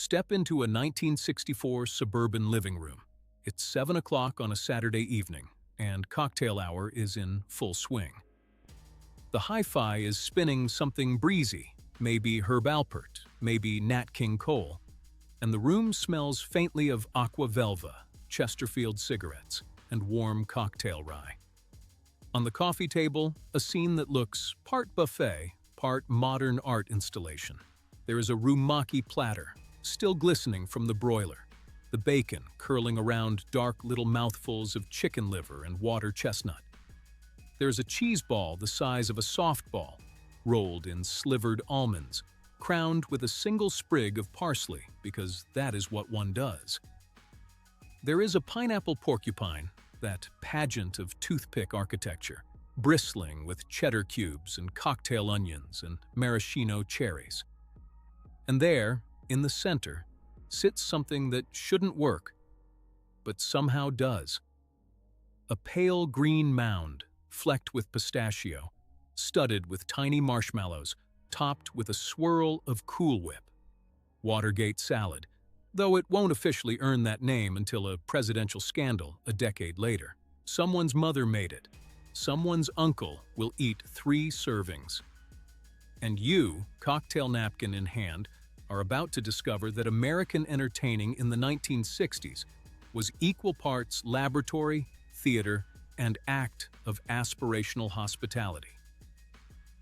Step into a 1964 suburban living room. It's 7 o'clock on a Saturday evening, and cocktail hour is in full swing. The hi-fi is spinning something breezy, maybe Herb Alpert, maybe Nat King Cole, and the room smells faintly of Aqua Velva, Chesterfield cigarettes, and warm cocktail rye. On the coffee table, a scene that looks part buffet, part modern art installation. There is a rumaki platter, still glistening from the broiler, the bacon curling around dark little mouthfuls of chicken liver and water chestnut. There's a cheese ball the size of a softball, rolled in slivered almonds, crowned with a single sprig of parsley, because that is what one does. There is a pineapple porcupine, that pageant of toothpick architecture, bristling with cheddar cubes and cocktail onions and maraschino cherries. And there, in the center, sits something that shouldn't work, but somehow does. A pale green mound, flecked with pistachio, studded with tiny marshmallows, topped with a swirl of Cool Whip. Watergate salad, though it won't officially earn that name until a presidential scandal a decade later. Someone's mother made it. Someone's uncle will eat 3 servings. And you, cocktail napkin in hand, are about to discover that American entertaining in the 1960s was equal parts laboratory, theater, and act of aspirational hospitality.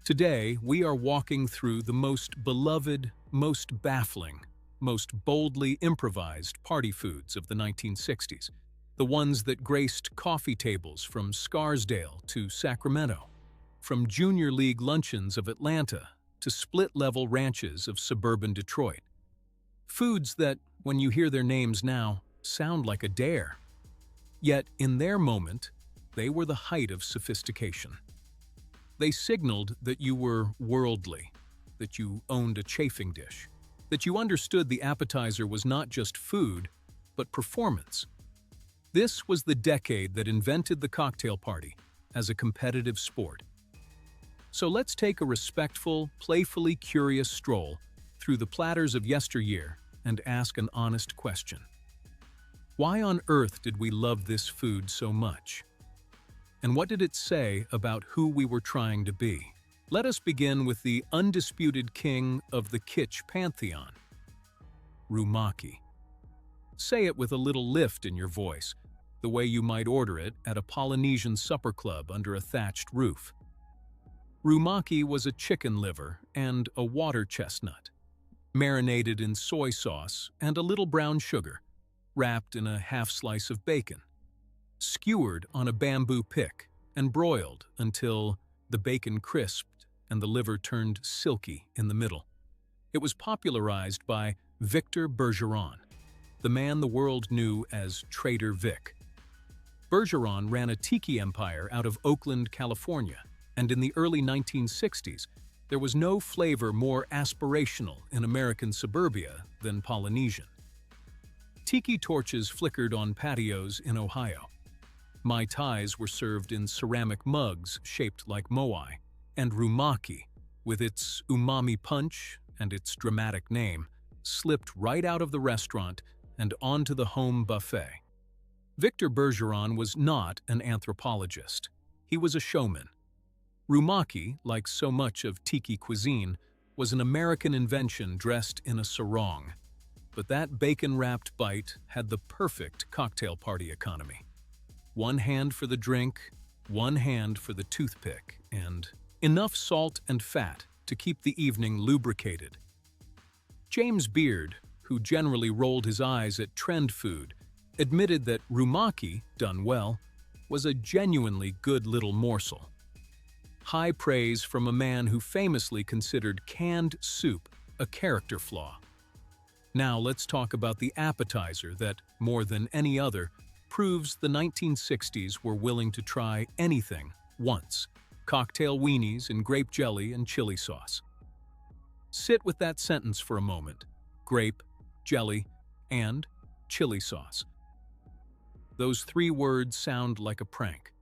Today, we are walking through the most beloved, most baffling, most boldly improvised party foods of the 1960s, the ones that graced coffee tables from Scarsdale to Sacramento, from junior league luncheons of Atlanta to split-level ranches of suburban Detroit. Foods that, when you hear their names now, sound like a dare. Yet, in their moment, they were the height of sophistication. They signaled that you were worldly, that you owned a chafing dish, that you understood the appetizer was not just food, but performance. This was the decade that invented the cocktail party as a competitive sport. So let's take a respectful, playfully curious stroll through the platters of yesteryear and ask an honest question. Why on earth did we love this food so much? And what did it say about who we were trying to be? Let us begin with the undisputed king of the kitsch pantheon, rumaki. Say it with a little lift in your voice, the way you might order it at a Polynesian supper club under a thatched roof. Rumaki was a chicken liver and a water chestnut, marinated in soy sauce and a little brown sugar, wrapped in a half slice of bacon, skewered on a bamboo pick and broiled until the bacon crisped and the liver turned silky in the middle. It was popularized by Victor Bergeron, the man the world knew as Trader Vic. Bergeron ran a tiki empire out of Oakland, California, and in the early 1960s, there was no flavor more aspirational in American suburbia than Polynesian. Tiki torches flickered on patios in Ohio. Mai Tais were served in ceramic mugs shaped like moai, and rumaki, with its umami punch and its dramatic name, slipped right out of the restaurant and onto the home buffet. Victor Bergeron was not an anthropologist. He was a showman. Rumaki, like so much of tiki cuisine, was an American invention dressed in a sarong. But that bacon-wrapped bite had the perfect cocktail party economy. One hand for the drink, one hand for the toothpick, and enough salt and fat to keep the evening lubricated. James Beard, who generally rolled his eyes at trend food, admitted that rumaki, done well, was a genuinely good little morsel. High praise from a man who famously considered canned soup a character flaw. Now let's talk about the appetizer that, more than any other, proves the 1960s were willing to try anything once: cocktail weenies in grape jelly and chili sauce. Sit with that sentence for a moment: grape, jelly, and chili sauce. Those 3 words sound like a prank.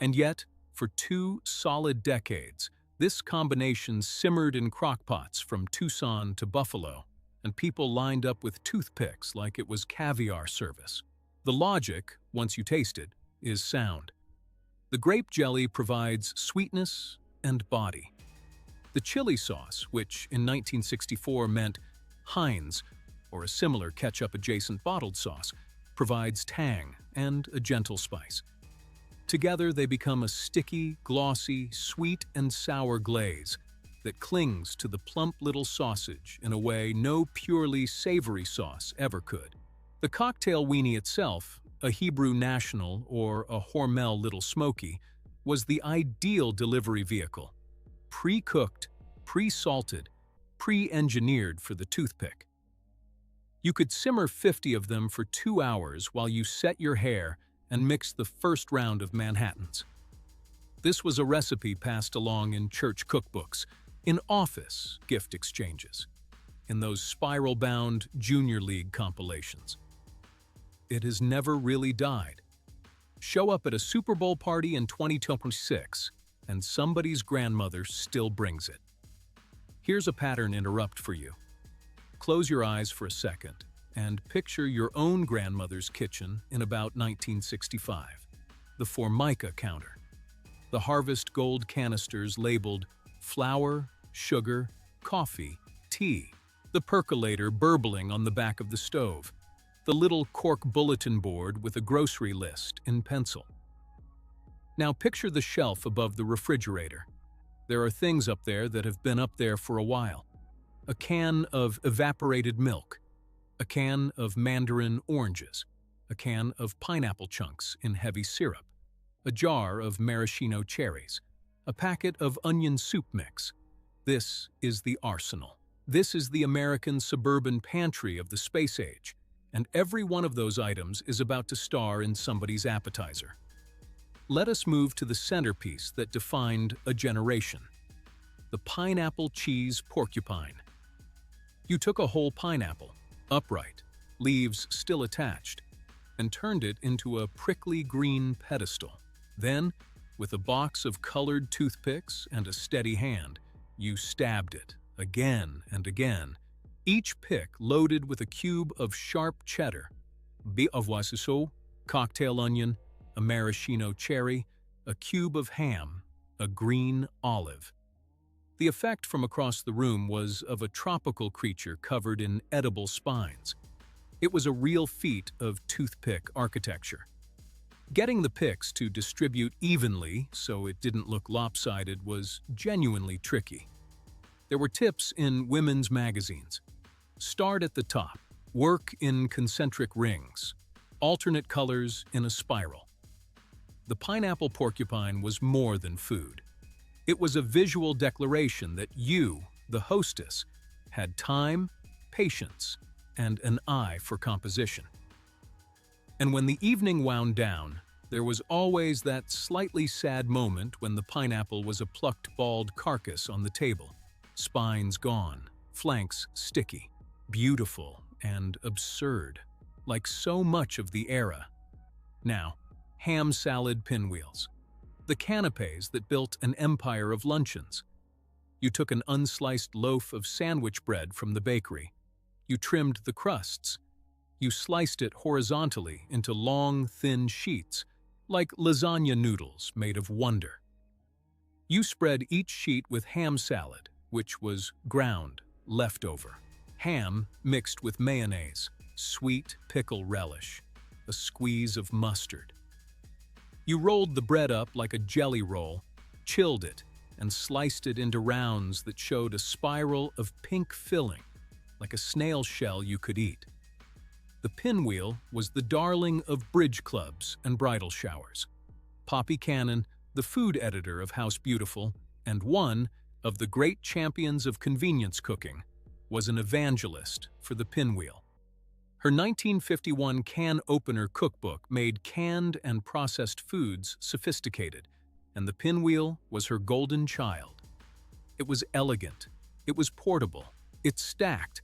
And yet, for 2 solid decades, this combination simmered in crockpots from Tucson to Buffalo, and people lined up with toothpicks like it was caviar service. The logic, once you taste it, is sound. The grape jelly provides sweetness and body. The chili sauce, which in 1964 meant Heinz, or a similar ketchup-adjacent bottled sauce, provides tang and a gentle spice. Together they become a sticky, glossy, sweet and sour glaze that clings to the plump little sausage in a way no purely savory sauce ever could. The cocktail weenie itself, a Hebrew National or a Hormel Little Smoky, was the ideal delivery vehicle. Pre-cooked, pre-salted, pre-engineered for the toothpick. You could simmer 50 of them for 2 hours while you set your hair and mix the first round of Manhattans. This was a recipe passed along in church cookbooks, in office gift exchanges, in those spiral-bound Junior League compilations. It has never really died. Show up at a Super Bowl party in 2026, and somebody's grandmother still brings it. Here's a pattern interrupt for you. Close your eyes for a second and picture your own grandmother's kitchen in about 1965. The Formica counter. The Harvest Gold canisters labeled flour, sugar, coffee, tea. The percolator burbling on the back of the stove. The little cork bulletin board with a grocery list in pencil. Now picture the shelf above the refrigerator. There are things up there that have been up there for a while. A can of evaporated milk. A can of mandarin oranges. A can of pineapple chunks in heavy syrup. A jar of maraschino cherries. A packet of onion soup mix. This is the arsenal. This is the American suburban pantry of the space age, and every one of those items is about to star in somebody's appetizer. Let us move to the centerpiece that defined a generation. The pineapple cheese porcupine. You took a whole pineapple, upright, leaves still attached, and turned it into a prickly green pedestal. Then, with a box of colored toothpicks and a steady hand, you stabbed it again and again, each pick loaded with a cube of sharp cheddar, beavoisseau, cocktail onion, a maraschino cherry, a cube of ham, a green olive. The effect from across the room was of a tropical creature covered in edible spines. It was a real feat of toothpick architecture. Getting the picks to distribute evenly so it didn't look lopsided was genuinely tricky. There were tips in women's magazines. Start at the top, work in concentric rings, alternate colors in a spiral. The pineapple porcupine was more than food. It was a visual declaration that you, the hostess, had time, patience, and an eye for composition. And when the evening wound down, there was always that slightly sad moment when the pineapple was a plucked bald carcass on the table, spines gone, flanks sticky, beautiful and absurd, like so much of the era. Now, ham salad pinwheels. The canapes that built an empire of luncheons. You took an unsliced loaf of sandwich bread from the bakery. You trimmed the crusts. You sliced it horizontally into long, thin sheets, like lasagna noodles made of wonder. You spread each sheet with ham salad, which was ground, leftover. Ham mixed with mayonnaise, sweet pickle relish, a squeeze of mustard. You rolled the bread up like a jelly roll, chilled it, and sliced it into rounds that showed a spiral of pink filling, like a snail shell you could eat. The pinwheel was the darling of bridge clubs and bridal showers. Poppy Cannon, the food editor of House Beautiful, and one of the great champions of convenience cooking, was an evangelist for the pinwheel. Her 1951 can opener cookbook made canned and processed foods sophisticated, and the pinwheel was her golden child. It was elegant, it was portable, it stacked,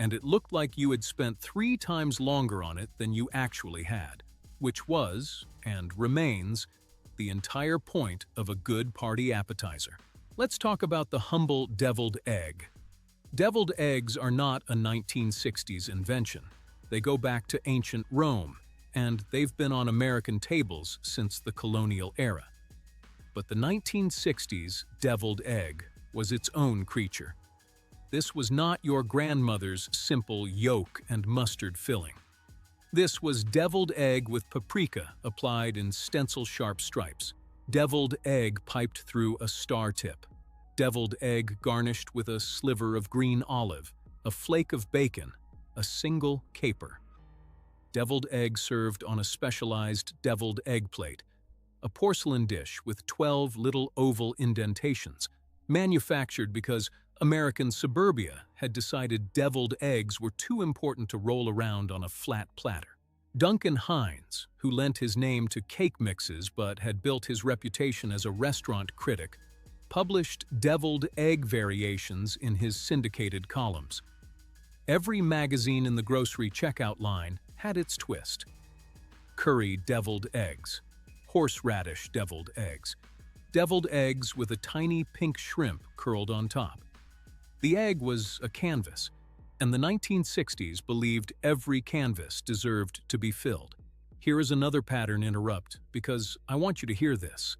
and it looked like you had spent 3 times longer on it than you actually had, which was, and remains, the entire point of a good party appetizer. Let's talk about the humble deviled egg. Deviled eggs are not a 1960s invention. They go back to ancient Rome, and they've been on American tables since the colonial era. But the 1960s deviled egg was its own creature. This was not your grandmother's simple yolk and mustard filling. This was deviled egg with paprika applied in stencil-sharp stripes, deviled egg piped through a star tip, deviled egg garnished with a sliver of green olive, a flake of bacon, a single caper. Deviled egg served on a specialized deviled egg plate, a porcelain dish with 12 little oval indentations, manufactured because American suburbia had decided deviled eggs were too important to roll around on a flat platter. Duncan Hines, who lent his name to cake mixes but had built his reputation as a restaurant critic, published deviled egg variations in his syndicated columns. Every magazine in the grocery checkout line had its twist. Curry deviled eggs, horseradish deviled eggs with a tiny pink shrimp curled on top. The egg was a canvas, and the 1960s believed every canvas deserved to be filled. Here is another pattern interrupt, because I want you to hear this.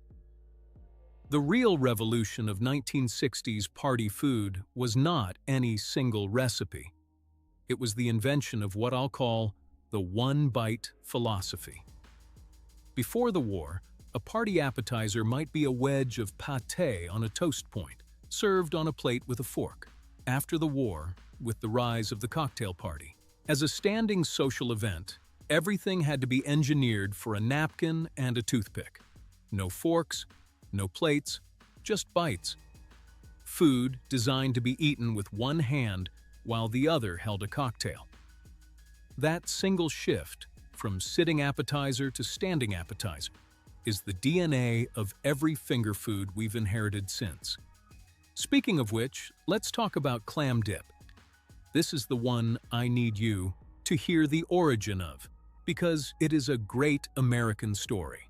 The real revolution of 1960s party food was not any single recipe. It was the invention of what I'll call the one-bite philosophy. Before the war, a party appetizer might be a wedge of pâté on a toast point, served on a plate with a fork. After the war, with the rise of the cocktail party, as a standing social event, everything had to be engineered for a napkin and a toothpick. No forks, no plates, just bites. Food designed to be eaten with one hand while the other held a cocktail. That single shift, from sitting appetizer to standing appetizer, is the DNA of every finger food we've inherited since. Speaking of which, let's talk about clam dip. This is the one I need you to hear the origin of, because it is a great American story.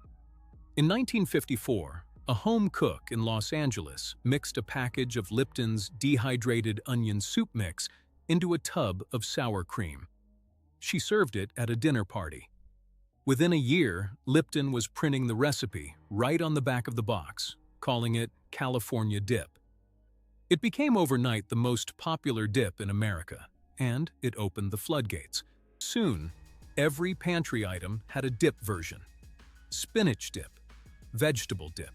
In 1954, a home cook in Los Angeles mixed a package of Lipton's dehydrated onion soup mix into a tub of sour cream. She served it at a dinner party. Within a year, Lipton was printing the recipe right on the back of the box, calling it California Dip. It became overnight the most popular dip in America, and it opened the floodgates. Soon, every pantry item had a dip version: spinach dip, vegetable dip,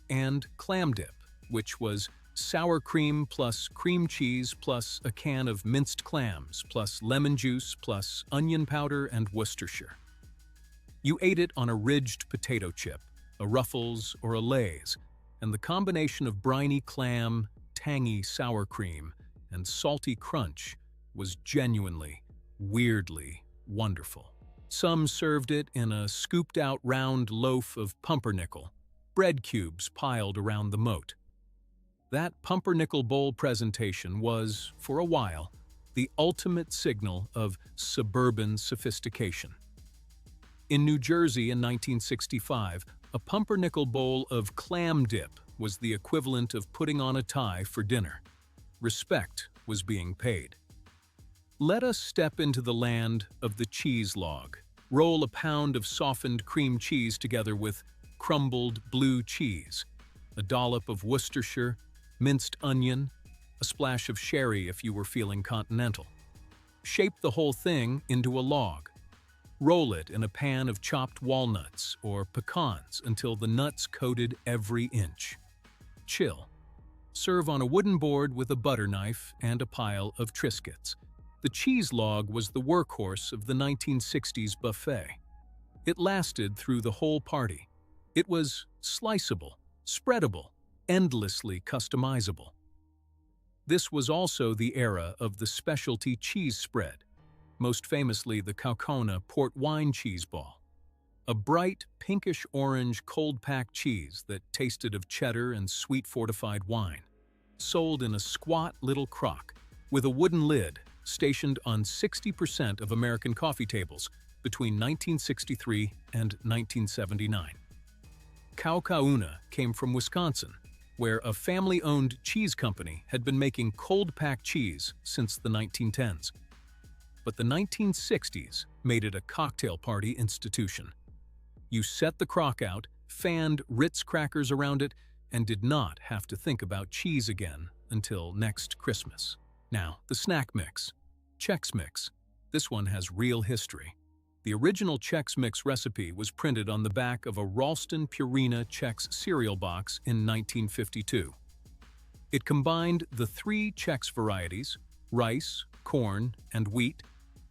and clam dip, which was sour cream plus cream cheese plus a can of minced clams plus lemon juice plus onion powder and Worcestershire. You ate it on a ridged potato chip, a Ruffles or a Lay's, and the combination of briny clam, tangy sour cream, and salty crunch was genuinely, weirdly wonderful. Some served it in a scooped-out round loaf of pumpernickel, bread cubes piled around the moat. That pumpernickel bowl presentation was, for a while, the ultimate signal of suburban sophistication. In New Jersey in 1965, a pumpernickel bowl of clam dip was the equivalent of putting on a tie for dinner. Respect was being paid. Let us step into the land of the cheese log. Roll a pound of softened cream cheese together with crumbled blue cheese, a dollop of Worcestershire, minced onion, a splash of sherry if you were feeling continental. Shape the whole thing into a log. Roll it in a pan of chopped walnuts or pecans until the nuts coated every inch. Chill. Serve on a wooden board with a butter knife and a pile of Triscuits. The cheese log was the workhorse of the 1960s buffet. It lasted through the whole party. It was sliceable, spreadable, endlessly customizable. This was also the era of the specialty cheese spread, most famously the Kaukauna port wine cheese ball, a bright pinkish-orange cold-packed cheese that tasted of cheddar and sweet fortified wine, sold in a squat little crock with a wooden lid stationed on 60% of American coffee tables between 1963 and 1979. Kaukauna came from Wisconsin, where a family-owned cheese company had been making cold-packed cheese since the 1910s. But the 1960s made it a cocktail party institution. You set the crock out, fanned Ritz crackers around it, and did not have to think about cheese again until next Christmas. Now, the snack mix. Chex Mix. This one has real history. The original Chex Mix recipe was printed on the back of a Ralston Purina Chex cereal box in 1952. It combined the three Chex varieties, rice, corn, and wheat,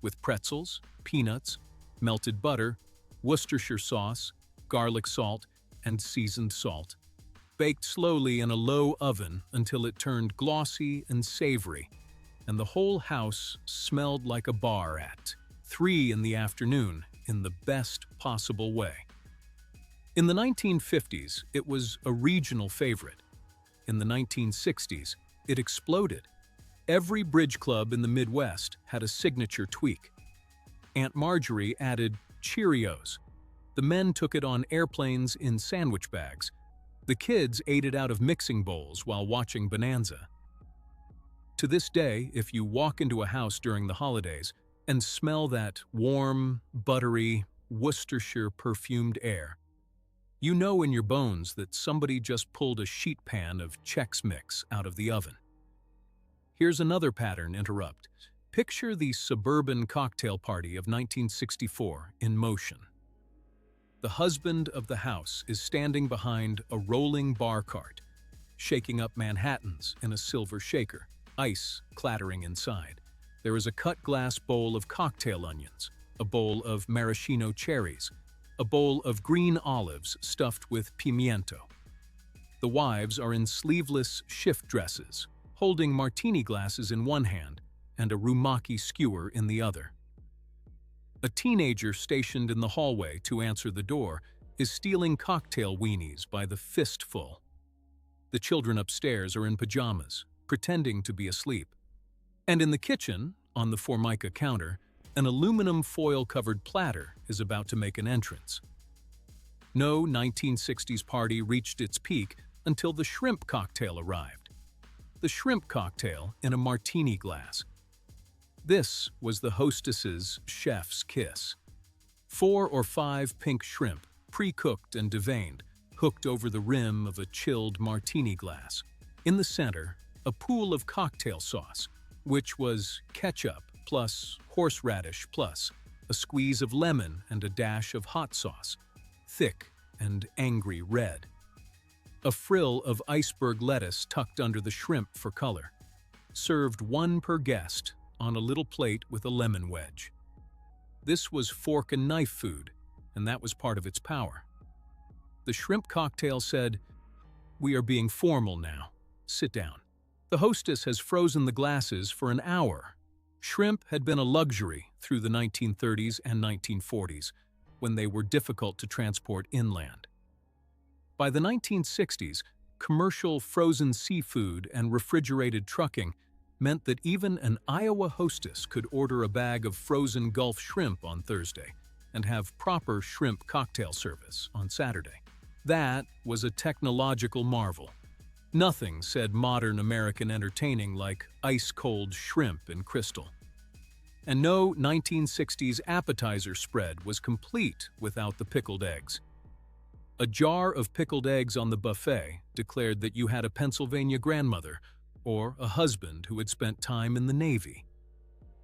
with pretzels, peanuts, melted butter, Worcestershire sauce, garlic salt, and seasoned salt. Baked slowly in a low oven until it turned glossy and savory, and the whole house smelled like a bar at 3 in the afternoon in the best possible way. In the 1950s, it was a regional favorite. In the 1960s, it exploded. Every bridge club in the Midwest had a signature tweak. Aunt Marjorie added Cheerios. The men took it on airplanes in sandwich bags. The kids ate it out of mixing bowls while watching Bonanza. To this day, if you walk into a house during the holidays and smell that warm, buttery, Worcestershire perfumed air, you know in your bones that somebody just pulled a sheet pan of Chex Mix out of the oven. Here's another pattern interrupt. Picture the suburban cocktail party of 1964 in motion. The husband of the house is standing behind a rolling bar cart, shaking up Manhattans in a silver shaker, ice clattering inside. There is a cut glass bowl of cocktail onions, a bowl of maraschino cherries, a bowl of green olives stuffed with pimiento. The wives are in sleeveless shift dresses, holding martini glasses in one hand and a rumaki skewer in the other. A teenager stationed in the hallway to answer the door is stealing cocktail weenies by the fistful. The children upstairs are in pajamas, pretending to be asleep. And in the kitchen, on the Formica counter, an aluminum foil-covered platter is about to make an entrance. No 1960s party reached its peak until the shrimp cocktail arrived. The shrimp cocktail in a martini glass. This was the hostess's chef's kiss. 4 or 5 pink shrimp, pre-cooked and deveined, hooked over the rim of a chilled martini glass. In the center, a pool of cocktail sauce, which was ketchup plus horseradish plus a squeeze of lemon and a dash of hot sauce, thick and angry red. A frill of iceberg lettuce tucked under the shrimp for color. Served 1 per guest on a little plate with a lemon wedge. This was fork and knife food, and that was part of its power. The shrimp cocktail said, "We are being formal now. Sit down." The hostess has frozen the glasses for an hour. Shrimp had been a luxury through the 1930s and 1940s, when they were difficult to transport inland. By the 1960s, commercial frozen seafood and refrigerated trucking meant that even an Iowa hostess could order a bag of frozen Gulf shrimp on Thursday and have proper shrimp cocktail service on Saturday. That was a technological marvel. Nothing said modern American entertaining like ice-cold shrimp in crystal. And no 1960s appetizer spread was complete without the pickled eggs. A jar of pickled eggs on the buffet declared that you had a Pennsylvania grandmother or a husband who had spent time in the Navy.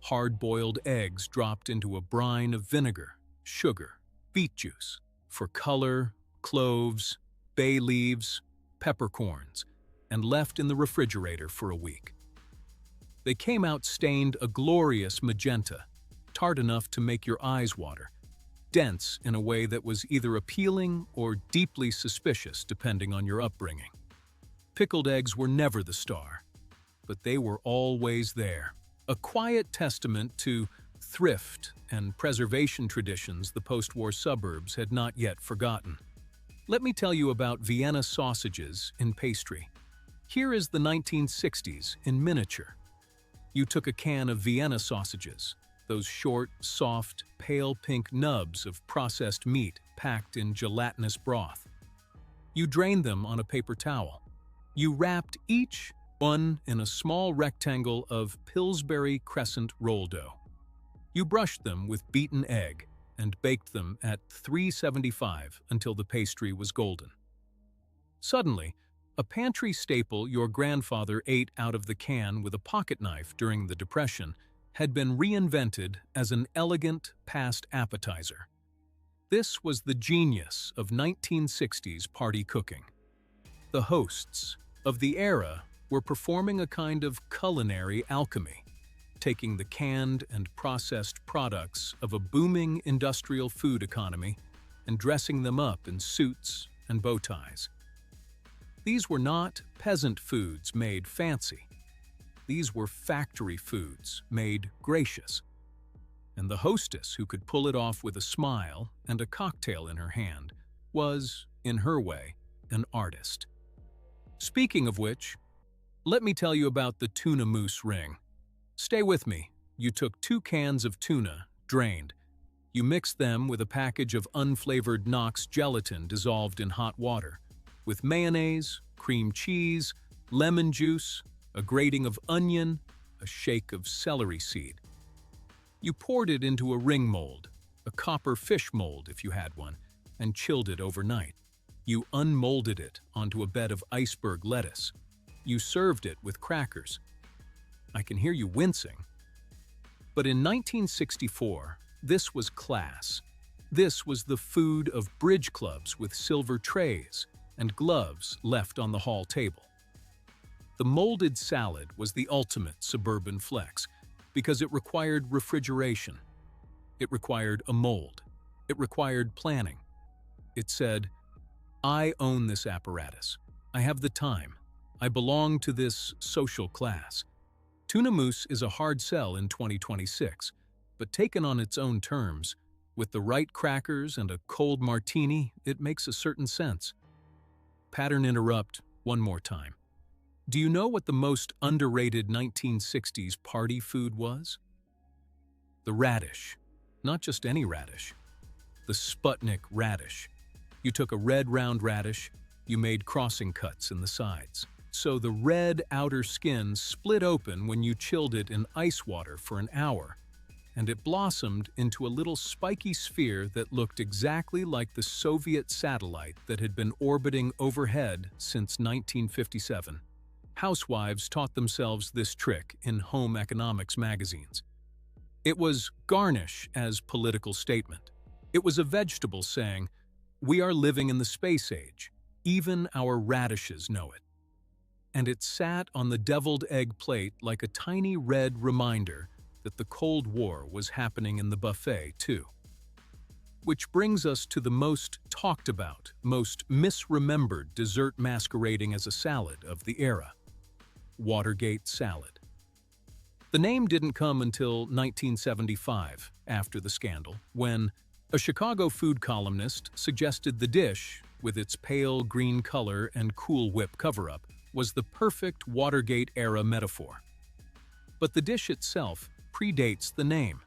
Hard-boiled eggs dropped into a brine of vinegar, sugar, beet juice, for color, cloves, bay leaves, peppercorns, and left in the refrigerator for a week. They came out stained a glorious magenta, tart enough to make your eyes water, dense in a way that was either appealing or deeply suspicious depending on your upbringing. Pickled eggs were never the star, but they were always there, a quiet testament to thrift and preservation traditions the post-war suburbs had not yet forgotten. Let me tell you about Vienna sausages in pastry. Here is the 1960s in miniature. You took a can of Vienna sausages, those short, soft, pale pink nubs of processed meat packed in gelatinous broth. You drained them on a paper towel. You wrapped each one in a small rectangle of Pillsbury crescent roll dough. You brushed them with beaten egg and baked them at 375 until the pastry was golden. Suddenly, a pantry staple your grandfather ate out of the can with a pocket knife during the Depression had been reinvented as an elegant past appetizer. This was the genius of 1960s party cooking. The hosts of the era were performing a kind of culinary alchemy, taking the canned and processed products of a booming industrial food economy and dressing them up in suits and bow ties. These were not peasant foods made fancy. These were factory foods made gracious. And the hostess who could pull it off with a smile and a cocktail in her hand was, in her way, an artist. Speaking of which, let me tell you about the tuna mousse ring. Stay with me. You took 2 cans of tuna, drained. You mixed them with a package of unflavored Knox gelatin dissolved in hot water, with mayonnaise, cream cheese, lemon juice, a grating of onion, a shake of celery seed. You poured it into a ring mold, a copper fish mold if you had one, and chilled it overnight. You unmolded it onto a bed of iceberg lettuce. You served it with crackers. I can hear you wincing. But in 1964, this was class. This was the food of bridge clubs with silver trays and gloves left on the hall table. The molded salad was the ultimate suburban flex because it required refrigeration. It required a mold. It required planning. It said, I own this apparatus. I have the time. I belong to this social class. Tuna mousse is a hard sell in 2026, but taken on its own terms, with the right crackers and a cold martini, it makes a certain sense. Pattern interrupt one more time. Do you know what the most underrated 1960s party food was? The radish. Not just any radish. The Sputnik radish. You took a red round radish, you made crossing cuts in the sides. So the red outer skin split open when you chilled it in ice water for an hour, and it blossomed into a little spiky sphere that looked exactly like the Soviet satellite that had been orbiting overhead since 1957. Housewives taught themselves this trick in home economics magazines. It was garnish as political statement. It was a vegetable saying, we are living in the space age. Even our radishes know it. And it sat on the deviled egg plate like a tiny red reminder that the Cold War was happening in the buffet, too. Which brings us to the most talked about, most misremembered dessert masquerading as a salad of the era: Watergate salad. The name didn't come until 1975, after the scandal, when a Chicago food columnist suggested the dish, with its pale green color and Cool Whip cover-up, was the perfect Watergate-era metaphor. But the dish itself predates the name.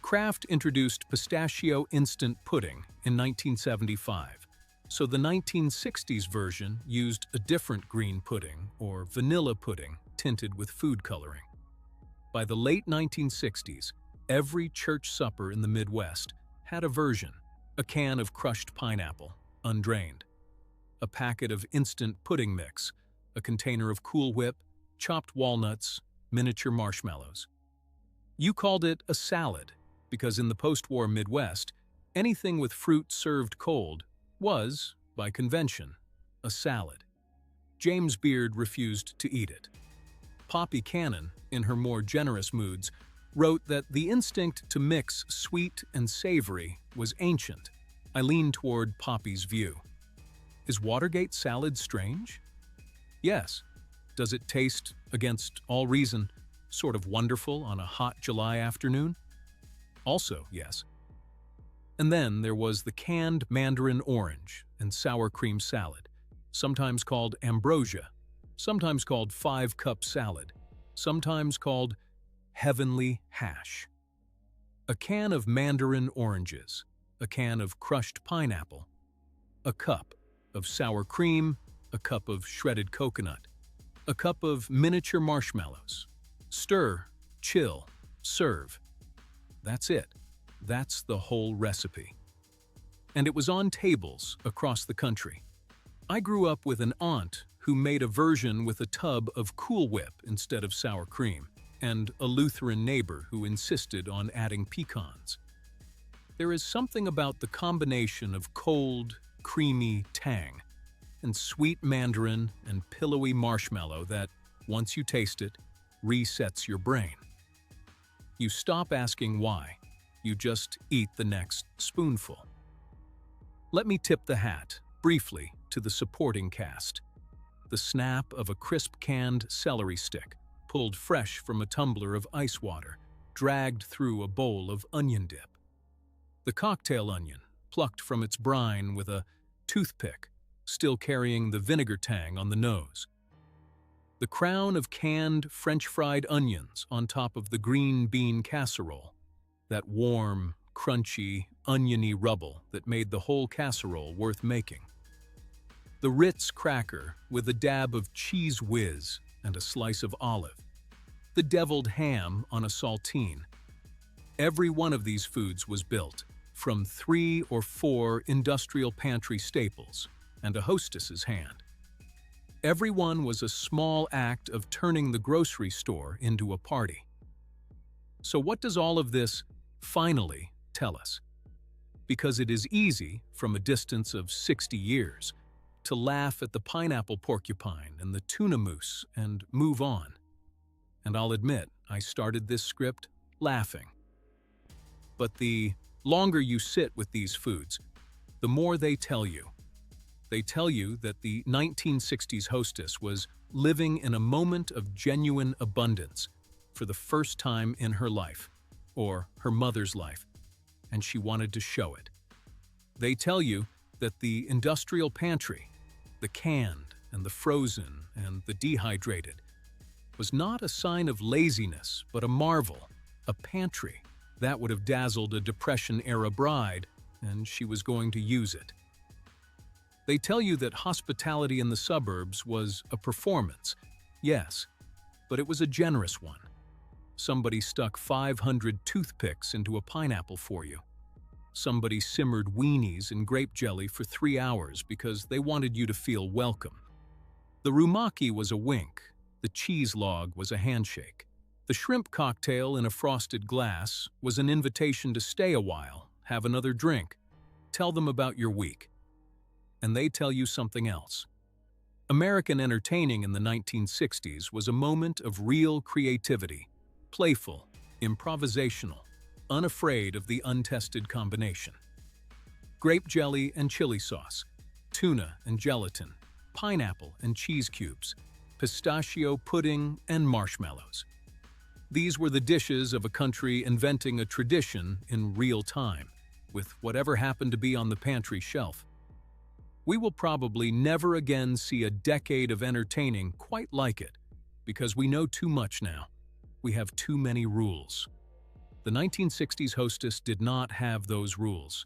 Kraft introduced pistachio instant pudding in 1975, so the 1960s version used a different green pudding, or vanilla pudding, tinted with food coloring. By the late 1960s, every church supper in the Midwest had a version: a can of crushed pineapple, undrained, a packet of instant pudding mix, a container of Cool Whip, chopped walnuts, miniature marshmallows. You called it a salad because in the post-war Midwest, anything with fruit served cold was, by convention, a salad. James Beard refused to eat it. Poppy Cannon, in her more generous moods, wrote that the instinct to mix sweet and savory was ancient. I lean toward Poppy's view. Is Watergate salad strange? Yes. Does it taste, against all reason, sort of wonderful on a hot July afternoon? Also, yes. And then there was the canned mandarin orange and sour cream salad, sometimes called ambrosia, sometimes called 5-cup salad, sometimes called heavenly hash. A can of mandarin oranges, a can of crushed pineapple, a cup of sour cream, a cup of shredded coconut, a cup of miniature marshmallows. Stir, chill, serve. That's it. That's the whole recipe. And it was on tables across the country. I grew up with an aunt who made a version with a tub of Cool Whip instead of sour cream, and a Lutheran neighbor who insisted on adding pecans. There is something about the combination of cold, creamy tang and sweet mandarin and pillowy marshmallow that, once you taste it, resets your brain. You stop asking why. You just eat the next spoonful. Let me tip the hat, briefly, to the supporting cast. The snap of a crisp-canned celery stick, pulled fresh from a tumbler of ice water, dragged through a bowl of onion dip. The cocktail onion, plucked from its brine with a toothpick, still carrying the vinegar tang on the nose. The crown of canned French-fried onions on top of the green bean casserole, that warm, crunchy, oniony rubble that made the whole casserole worth making. The Ritz cracker with a dab of cheese whiz and a slice of olive. The deviled ham on a saltine. Every one of these foods was built from 3 or 4 industrial pantry staples and a hostess's hand. Every one was a small act of turning the grocery store into a party. So what does all of this finally tell us? Because it is easy, from a distance of 60 years, to laugh at the pineapple porcupine and the tuna moose and move on. And I'll admit, I started this script laughing. But the longer you sit with these foods, the more they tell you. They tell you that the 1960s hostess was living in a moment of genuine abundance for the first time in her life, or her mother's life, and she wanted to show it. They tell you that the industrial pantry, the canned and the frozen and the dehydrated, was not a sign of laziness, but a marvel, a pantry that would have dazzled a Depression-era bride, and she was going to use it. They tell you that hospitality in the suburbs was a performance, yes, but it was a generous one. Somebody stuck 500 toothpicks into a pineapple for you. Somebody simmered weenies in grape jelly for 3 hours because they wanted you to feel welcome. The rumaki was a wink. The cheese log was a handshake. The shrimp cocktail in a frosted glass was an invitation to stay a while, have another drink, tell them about your week. And they tell you something else. American entertaining in the 1960s was a moment of real creativity, playful, improvisational, unafraid of the untested combination. Grape jelly and chili sauce, tuna and gelatin, pineapple and cheese cubes, pistachio pudding and marshmallows. These were the dishes of a country inventing a tradition in real time, with whatever happened to be on the pantry shelf. We will probably never again see a decade of entertaining quite like it, because we know too much now. We have too many rules. The 1960s hostess did not have those rules.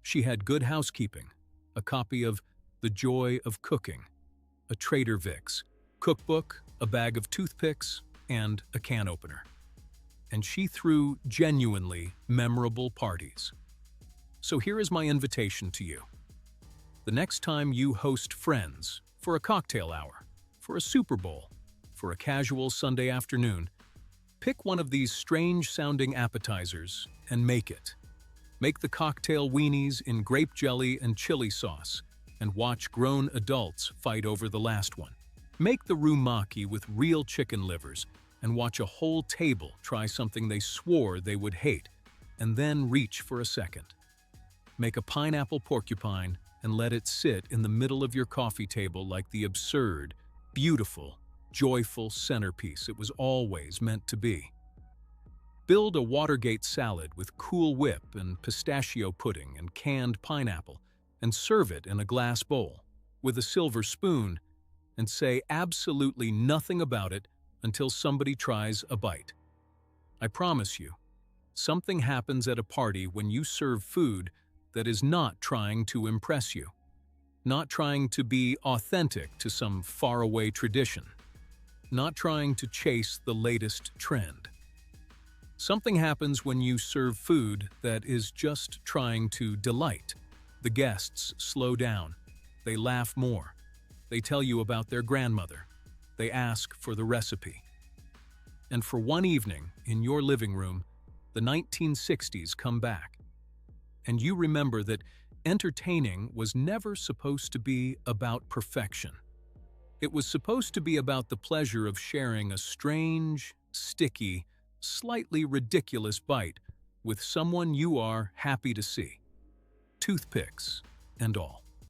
She had good housekeeping, a copy of The Joy of Cooking, a Trader Vic's cookbook, a bag of toothpicks, and a can opener. And she threw genuinely memorable parties. So here is my invitation to you. The next time you host friends for a cocktail hour, for a Super Bowl, for a casual Sunday afternoon, pick one of these strange-sounding appetizers and make it. Make the cocktail weenies in grape jelly and chili sauce, and watch grown adults fight over the last one. Make the rumaki with real chicken livers, and watch a whole table try something they swore they would hate, and then reach for a second. Make a pineapple porcupine and let it sit in the middle of your coffee table like the absurd, beautiful, joyful centerpiece it was always meant to be. Build a Watergate salad with Cool Whip and pistachio pudding and canned pineapple, and serve it in a glass bowl, with a silver spoon, and say absolutely nothing about it until somebody tries a bite. I promise you, something happens at a party when you serve food that is not trying to impress you. Not trying to be authentic to some faraway tradition. Not trying to chase the latest trend. Something happens when you serve food that is just trying to delight. The guests slow down. They laugh more. They tell you about their grandmother. They ask for the recipe. And for one evening, in your living room, the 1960s come back. And you remember that entertaining was never supposed to be about perfection. It was supposed to be about the pleasure of sharing a strange, sticky, slightly ridiculous bite with someone you are happy to see. Toothpicks and all.